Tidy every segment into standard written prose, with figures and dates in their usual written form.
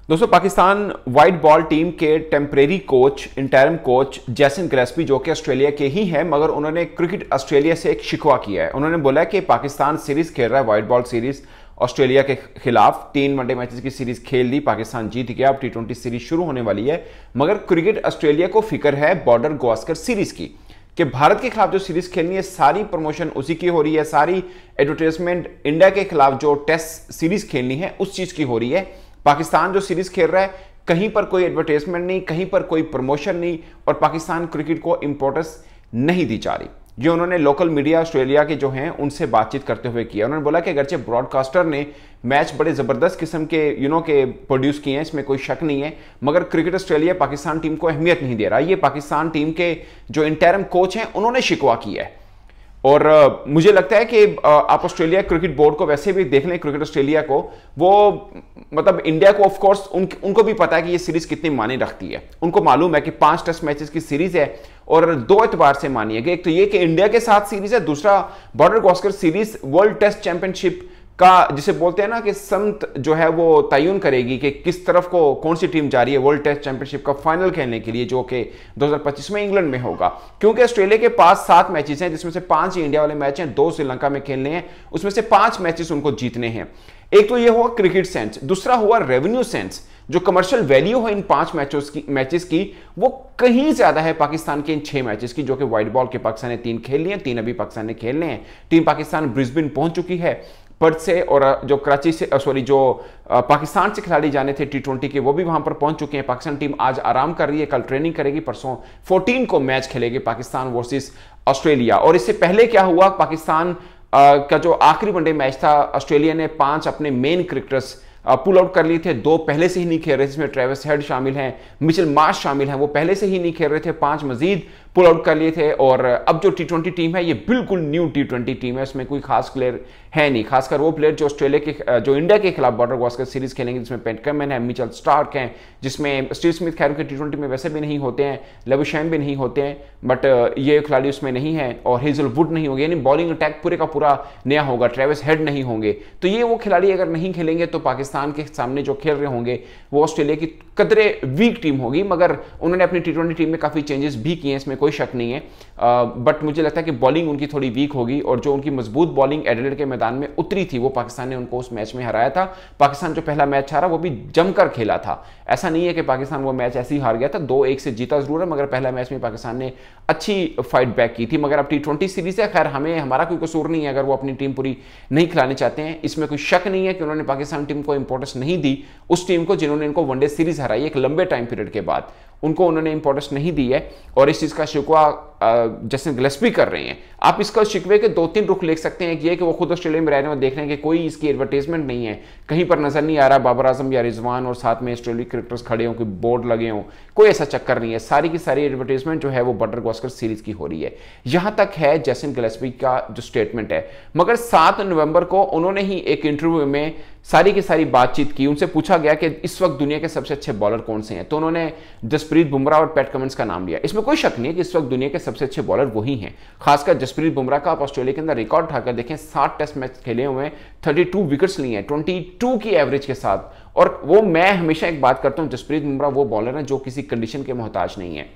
दोस्तों, Pakistan white ball team के temporary coach, interim coach जैसन गिलेस्पी, जो कि ऑस्ट्रेलिया के ही हैं, मगर उन्होंने क्रिकेट ऑस्ट्रेलिया से एक शिकवा किया है। उन्होंने बोला कि पाकिस्तान सीरीज खेल रहा है, वाइट बॉल सीरीज ऑस्ट्रेलिया के खिलाफ 3 वनडे मैचेस की सीरीज खेल ली, पाकिस्तान जीत गया, अब T20 सीरीज शुरू होने वाली है। मगर क्रिकेट ऑस्ट्रेलिया को फिक्र है बॉर्डर गावस्कर सीरीज की, कि भारत के खिलाफ जो सीरीज खेलनी है सारी प्रमोशन उसी की हो रही है, सारी एडवर्टाइजमेंट इंडिया के खिलाफ जो टेस्ट सीरीज खेलनी है उस चीज की हो रही है। पाकिस्तान जो सीरीज खेल रहा है, कहीं पर कोई एडवर्टाइजमेंट नहीं, कहीं पर कोई प्रमोशन नहीं, और पाकिस्तान क्रिकेट को इंपॉर्टेंस नहीं दी जा रही। ये उन्होंने लोकल मीडिया ऑस्ट्रेलिया के जो हैं उनसे बातचीत करते हुए किया। उन्होंने बोला कि अगरचे ब्रॉडकास्टर ने मैच बड़े ज़बरदस्त किस्म के के प्रोड्यूस किए हैं, इसमें कोई शक नहीं है, मगर क्रिकेट ऑस्ट्रेलिया पाकिस्तान टीम को अहमियत नहीं दे रहा। ये पाकिस्तान टीम के जो इंटरिम कोच हैं उन्होंने शिकवा किया है। और मुझे लगता है कि आप ऑस्ट्रेलिया क्रिकेट बोर्ड को वैसे भी देख लें, क्रिकेट ऑस्ट्रेलिया को, वो मतलब इंडिया को ऑफ कोर्स उनको भी पता है कि ये सीरीज कितनी मायने रखती है। उनको मालूम है कि 5 टेस्ट मैचेस की सीरीज है और 2 एतबार से मानी है। एक तो ये कि इंडिया के साथ सीरीज है, दूसरा Border Gavaskar series world test championship का, जिसे बोलते हैं ना कि समत जो है वो तयन करेगी कि किस तरफ को कौन सी टीम जा रही है वर्ल्ड टेस्ट चैंपियनशिप का फाइनल खेलने के लिए, जो कि 2025 में इंग्लैंड में होगा। क्योंकि ऑस्ट्रेलिया के पास 7 मैचेस हैं, जिसमें से 5 ही इंडिया वाले मैच हैं, 2 श्रीलंका में खेलने हैं, उसमें से 5 मैचेस उनको जीतने हैं। एक तो ये हुआ क्रिकेट सेंस, दूसरा हुआ रेवेन्यू सेंस। जो कमर्शियल वैल्यू है इन 5 मैचेस की वो कहीं ज्यादा है पाकिस्तान के इन 6 मैचेस की, जो कि व्हाइट बॉल के पाकिस्तान ने 3 खेल लिए हैं, 3 अभी पाकिस्तान ने खेलने हैं। टीम पाकिस्तान ब्रिस्बेन पहुंच चुकी है पर्थ से, और जो कराची से जो पाकिस्तान से खिलाड़ी जाने थे T20 के, वो भी वहां पर पहुंच चुके हैं। पाकिस्तान टीम आज आराम कर रही है, कल ट्रेनिंग करेगी, परसों 14 को मैच खेलेगी पाकिस्तान वर्सेस ऑस्ट्रेलिया। और इससे पहले क्या हुआ, पाकिस्तान का जो आखिरी वनडे मैच था, ऑस्ट्रेलिया ने 5 अपने मेन क्रिकेटर्स पुल आउट कर लिए थे। 2 पहले से ही नहीं खेल रहे थे, जिसमें ट्रेविस हेड शामिल हैं, मिचेल मार्श शामिल हैं, वो पहले से ही नहीं खेल रहे थे। 5 मजीद पुल आउट कर लिए थे। और अब जो T20 टीम है ये बिल्कुल न्यू T20 टीम है, उसमें कोई खास प्लेयर है नहीं, खासकर वो प्लेयर जो जो इंडिया के खिलाफ बॉर्डर गावस्कर सीरीज खेलेंगे, जिसमें पेट कमिंस है, मिचेल स्टार्क हैं, जिसमें स्टीव स्मिथ खैर के T20 में वैसे भी नहीं होते हैं, लेविशैम भी नहीं होते हैं, बट ये खिलाड़ी उसमें नहीं है, और हेजलवुड नहीं होंगे, यानी बॉलिंग अटैक पूरे का पूरा नया होगा, ट्रेविस हेड नहीं होंगे। तो ये वो खिलाड़ी अगर नहीं खेलेंगे तो पाकिस्तान के सामने जो खेल रहे होंगे वो ऑस्ट्रेलिया की कदरे वीक टीम होगी। मगर उन्होंने अपनी T20 टीम में काफी चेंजेस भी किए हैं, इसमें कोई शक नहीं है। बट मुझे लगता है कि बॉलिंग उनकी थोड़ी वीक होगी, और जो उनकी मजबूत बॉलिंग एडिलेड के मैदान में उतरी थी, वो पाकिस्तान ने उनको उस मैच में हराया था। पाकिस्तान जो पहला मैच हारा वो भी जमकर खेला था, ऐसा नहीं है कि पाकिस्तान वो मैच ऐसे ही हार गया था, 2-1 से जीता जरूर है, मगर पहला मैच में पाकिस्तान ने अच्छी फाइट बैक की थी। मगर अब T20 सीरीज है, खैर हमारा कोई कसूर नहीं है अगर वो अपनी टीम पूरी नहीं खिलानी चाहते हैं। इसमें कोई शक नहीं है कि उन्होंने पाकिस्तान टीम को इंपॉर्टेंस नहीं दी, उस टीम को जिन्होंने इनको वनडे सीरीज हराई एक लंबे टाइम पीरियड के बाद, उनको उन्होंने इंपॉर्टेंस नहीं दी है। और इस चीज का शिकवा जैसे गिलेस्पी कर रहे हैं। आप इसका शिकवे के 2-3 रुख लिख सकते हैं। एक ये कि वो खुद ऑस्ट्रेलिया में रह रहे हैं और देख रहे हैं कि कोई इसकी एडवर्टाइजमेंट नहीं है, कहीं पर नजर नहीं आ रहा बाबर आजम या रिजवान और साथ में ऑस्ट्रेलिया क्रिकेटर्स खड़े हों, कोई बोर्ड लगे हों, कोई ऐसा चक्कर नहीं है। सारी की सारी एडवर्टाइजमेंट जो है वो बॉर्डर गावस्कर सीरीज की हो रही है। यहां तक है जैसन गिलेस्पी का जो स्टेटमेंट है। मगर 7 नवंबर को उन्होंने ही एक इंटरव्यू में सारी की सारी बातचीत की, उनसे पूछा गया कि इस वक्त दुनिया के सबसे अच्छे बॉलर कौन से हैं, तो उन्होंने जसप्रीत बुमराह और पैट कमिंस का नाम लिया। इसमें कोई शक नहीं है कि इस वक्त दुनिया के सबसे अच्छे बॉलर वही हैं। खासकर जसप्रीत बुमराह का आप ऑस्ट्रेलिया के अंदर रिकॉर्ड उठाकर देखें, 60 टेस्ट मैच खेले हुए हैं, 32 विकेट्स लिए हैं 22 की एवरेज के साथ। और वो मैं हमेशा एक बात करता हूं, जसप्रीत बुमराह वो बॉलर है जो किसी कंडीशन के मोहताज नहीं है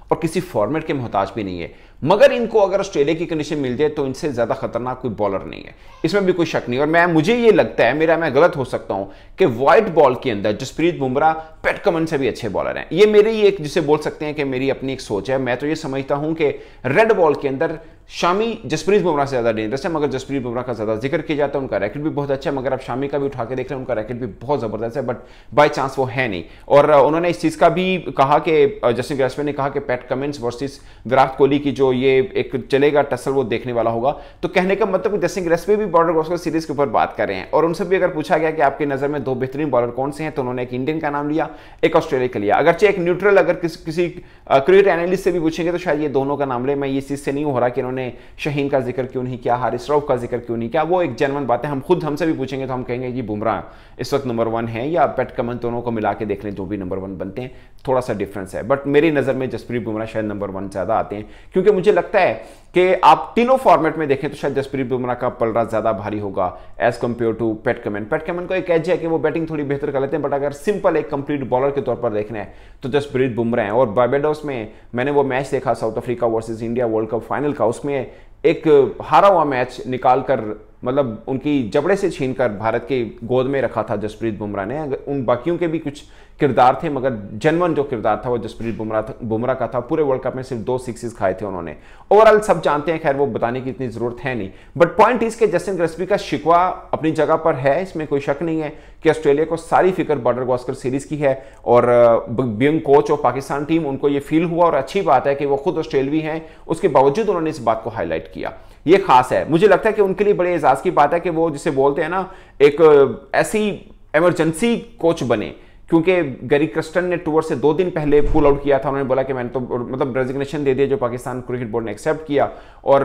और किसी फॉर्मेट के मोहताज भी नहीं है। मगर इनको अगर ऑस्ट्रेलिया की कंडीशन मिल जाए तो इनसे ज्यादा खतरनाक कोई बॉलर नहीं है, इसमें भी कोई शक नहीं। और मुझे ये लगता है, मैं गलत हो सकता हूं, कि व्हाइट बॉल के अंदर जसप्रीत बुमराह पैट कमिंस से भी अच्छे बॉलर हैं। ये मेरी एक, जिसे बोल सकते हैं कि मेरी अपनी एक सोच है। मैं तो ये समझता हूं कि रेड बॉल के अंदर शामी जसप्रीत बुमराह से ज्यादा डेंजरस है, मगर जसप्रीत बुमराह का ज्यादा जिक्र किया जाता है, उनका रैकेट भी बहुत अच्छा है। मगर आप शामी का भी उठा के देख रहे हैं, उनका रैकेट भी बहुत जबरदस्त है, बट बाय चांस वो है नहीं। और उन्होंने इस चीज का भी कहा कि जैसे गिलेस्पी ने कहा कि PAT Cummins versus Virat Kohli की जो ये एक चलेगा टसल, वो देखने वाला होगा। तो कहने का मतलब जैसे गिलेस्पी भी बॉर्डर गावस्कर सीरीज के ऊपर बात कर रहे हैं, और उनसे भी अगर पूछा गया कि आपकी नजर में 2 बेहतरीन बॉलर कौन से हैं, तो उन्होंने एक इंडियन का नाम लिया, एक ऑस्ट्रेलिया का लिया। अगरचे एक न्यूट्रल अगर किसी क्रिकेट एनालिस्ट से भी पूछेंगे तो शायद ये दोनों का नाम ले। मैं ये चीज से नहीं हो रहा कि इन्होंने उन्होंने शहीन का जिक्र क्यों नहीं किया, हारिस रऊफ का जिक्र क्यों नहीं किया। वो एक जेन्युइन बात है, हम खुद हमसे भी पूछेंगे तो हम कहेंगे जी बुमराह इस वक्त नंबर 1 है, या पैट कमिंस, दोनों को मिला के देख लें जो भी नंबर 1 बनते हैं, थोड़ा सा डिफरेंस है। बट मेरी नज़र में जसप्रीत बुमराह शायद नंबर 1 ज़्यादा आते हैं, क्योंकि मुझे लगता है कि आप तीनों फॉर्मेट में देखें तो शायद जसप्रीत बुमराह का पलड़ा ज़्यादा भारी होगा as compare to Pat Cummins. Pat Cummins को एक एज है कि वो बैटिंग थोड़ी बेहतर कर लेते हैं, बट अगर सिंपल एक कंप्लीट बॉलर के तौर पर देखना है तो जसप्रीत बुमराह है। और बारबाडोस में मैंने वो मैच देखा south Africa versus India world cup final का, उसमें एक हारा हुआ मैच निकालकर मतलब उनकी जबड़े से छीनकर भारत के गोद में रखा था जसप्रीत बुमराह ने। उन बाकियों के भी कुछ किरदार थे, मगर जेन्युइन जो किरदार था वो जसप्रीत बुमराह का था। पूरे वर्ल्ड कप में सिर्फ 2 सिक्सेस खाए थे उन्होंने। ओवरऑल सब जानते हैं, खैर वो बताने की इतनी जरूरत है नहीं, बट पॉइंट इस के जस्टिन गिलस्पी का शिकवा अपनी जगह पर है, इसमें कोई शक नहीं है कि ऑस्ट्रेलिया को सारी फिक्र बॉर्डर गावस्कर सीरीज की है, और being coach of Pakistan team उनको ये फील हुआ, और अच्छी बात है कि वो खुद ऑस्ट्रेलवी हैं, उसके बावजूद उन्होंने इस बात को हाईलाइट किया, ये खास है। मुझे लगता है कि उनके लिए बड़े एजाज की बात है कि वो जिसे बोलते हैं ना एक ऐसी इमरजेंसी कोच बने, क्योंकि गैरी कर्स्टन ने टूर से 2 दिन पहले पुल आउट किया था। उन्होंने बोला कि मैंने तो मतलब रेजिग्नेशन दे दिया, जो पाकिस्तान क्रिकेट बोर्ड ने एक्सेप्ट किया, और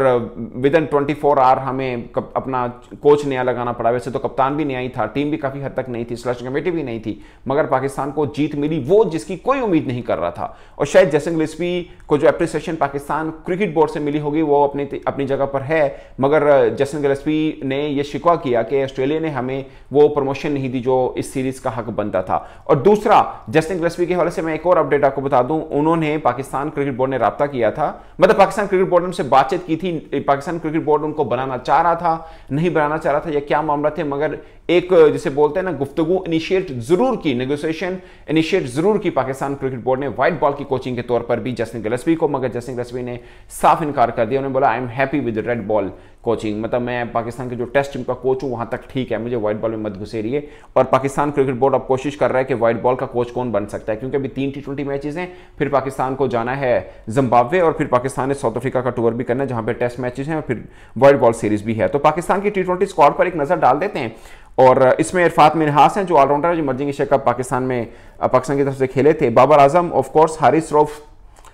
विद इन 24 आवर हमें अपना कोच नया लगाना पड़ा। वैसे तो कप्तान भी नया ही था, टीम भी काफ़ी हद तक नहीं थी, सिलेक्शन कमेटी भी नहीं थी, मगर पाकिस्तान को जीत मिली वो जिसकी कोई उम्मीद नहीं कर रहा था। और शायद जस्टिन गिलस्पी को जो अप्रिसिएशन पाकिस्तान क्रिकेट बोर्ड से मिली होगी वो अपनी जगह पर है, मगर जस्टिन गिलस्पी ने यह शिकवा किया कि ऑस्ट्रेलिया ने हमें वो प्रमोशन नहीं दी जो इस सीरीज का हक बनता था। और दूसरा, जस्टिन गिलस्पी के हवाले से मैं एक और अपडेट आपको बता दूं, उन्होंने पाकिस्तान क्रिकेट बोर्ड ने राब्ता किया था, मतलब पाकिस्तान क्रिकेट बोर्ड ने उनसे बातचीत की थी। पाकिस्तान क्रिकेट बोर्ड उनको बनाना चाह रहा था, नहीं बनाना चाह रहा था, या क्या मामला थे, मगर एक जिसे बोलते हैं ना गुफ्तगू इनिशिएट जरूर की, नेगोशिएशन इनिशिएट जरूर की पाकिस्तान क्रिकेट बोर्ड ने व्हाइट बॉल की कोचिंग के तौर पर भी जस्टिन गिलस्पी को, मगर जस्टिन गिलस्पी ने साफ इनकार कर दिया। उन्होंने बोला I am happy with red ball coaching, मतलब मैं पाकिस्तान के जो टेस्ट टीम का कोच हूं वहां तक ठीक है, मुझे व्हाइट बॉल में मत घुसेरिए। और पाकिस्तान क्रिकेट बोर्ड अब कोशिश कर रहा है कि व्हाइट बॉल का कोच कौन बन सकता है, क्योंकि अभी 3 T20 मैचेस हैं, फिर पाकिस्तान को जाना है जिम्बाब्वे, और फिर पाकिस्तान ने साउथ अफ्रीका का टूर भी करना है जहां पे टेस्ट मैचेस हैं, और फिर व्हाइट बॉल सीरीज भी है। तो पाकिस्तान की T20 स्क्वाड पर एक नजर डाल देते हैं, और इसमें इरफात मिनहास हैं जो ऑलराउंडर जो इमर्जिंग एशिया कप पाकिस्तान की तरफ से खेले थे। बाबर आजम, ऑफ कोर्स हारिस रऊफ,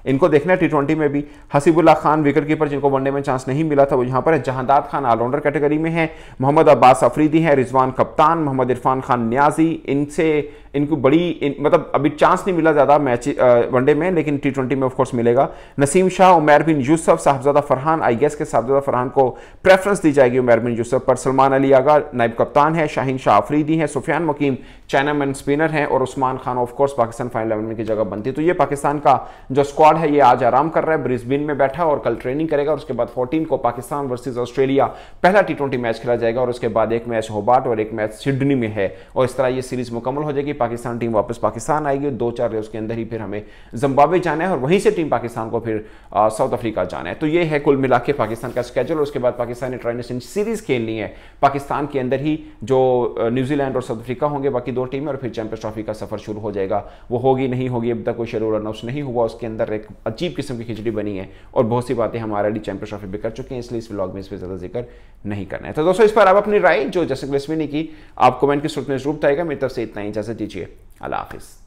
इनको देखना है T20 में भी। हसीबुल्ला खान विकेट कीपर जिनको वनडे में चांस नहीं मिला था वो यहाँ पर है। जहांदाद खान ऑलराउंडर कैटेगरी में है। मोहम्मद अब्बास अफरीदी है, रिजवान कप्तान, मोहम्मद इरफान खान न्याजी, इनको मतलब अभी चांस नहीं मिला ज़्यादा मैच वनडे में, लेकिन T20 में ऑफकोर्स मिलेगा। नसीम शाह, उमैर बिन यूसुफ, साहबजादा फरहान, आई गेस के साहबजादा फरहान को प्रेफरेंस दी जाएगी उमैर बिन यूसुफ पर। सलमान अली आगा नायब कप्तान है, शाहीन शाह अफरीदी है, सुफियान मुकीम चाइनामैन स्पिनर हैं, और उस्मान खान ऑफकोर्स पाकिस्तान फाइनल 11 में की जगह बनती है। तो ये पाकिस्तान का जो स्क्वाड है ये आज आराम कर रहा है, ब्रिस्बेन में बैठा और कल ट्रेनिंग करेगा, और उसके बाद 14 को पाकिस्तान वर्सेस ऑस्ट्रेलिया पहला T20 मैच खेला जाएगा, और उसके बाद एक मैच होबार्ट और एक मैच सिडनी में है, और इस तरह ये सीरीज मुकम्मल हो जाएगी। पाकिस्तान टीम वापस पाकिस्तान आएगी, 2-4 डेज के अंदर ही फिर हमें जिम्बाब्वे जाना है, और वहीं से टीम पाकिस्तान को फिर साउथ अफ्रीका जाना है। तो ये है कुल मिला के पाकिस्तान का स्केड्यूल। उसके बाद पाकिस्तान ने ट्राई सीरीज खेलनी है पाकिस्तान के अंदर ही, जो न्यूजीलैंड और साउथ अफ्रीका होंगे बाकी 2 टीमें, और फिर चैंपियंस ट्रॉफी का सफर शुरू हो जाएगा। वो होगी नहीं होगी अब तक कोई शेड्यूल अनाउंस नहीं हुआ, उसके अंदर एक अजीब किस्म की खिचड़ी बनी है, और बहुत सी बातें हम ऑलरेडी चैंपियंस ट्रॉफी पे कर चुके हैं, इसलिए इस व्लॉग में इस पर ज्यादा जिक्र नहीं करना है। तो दोस्तों इस पर आप अपनी राय जो जस्टिन गिलस्पी ने की आप कमेंट की सूरत में जरूर बताइएगा। मेरी तरफ से इतना ही, इजाजत दीजिए, अल्लाह हाफिज।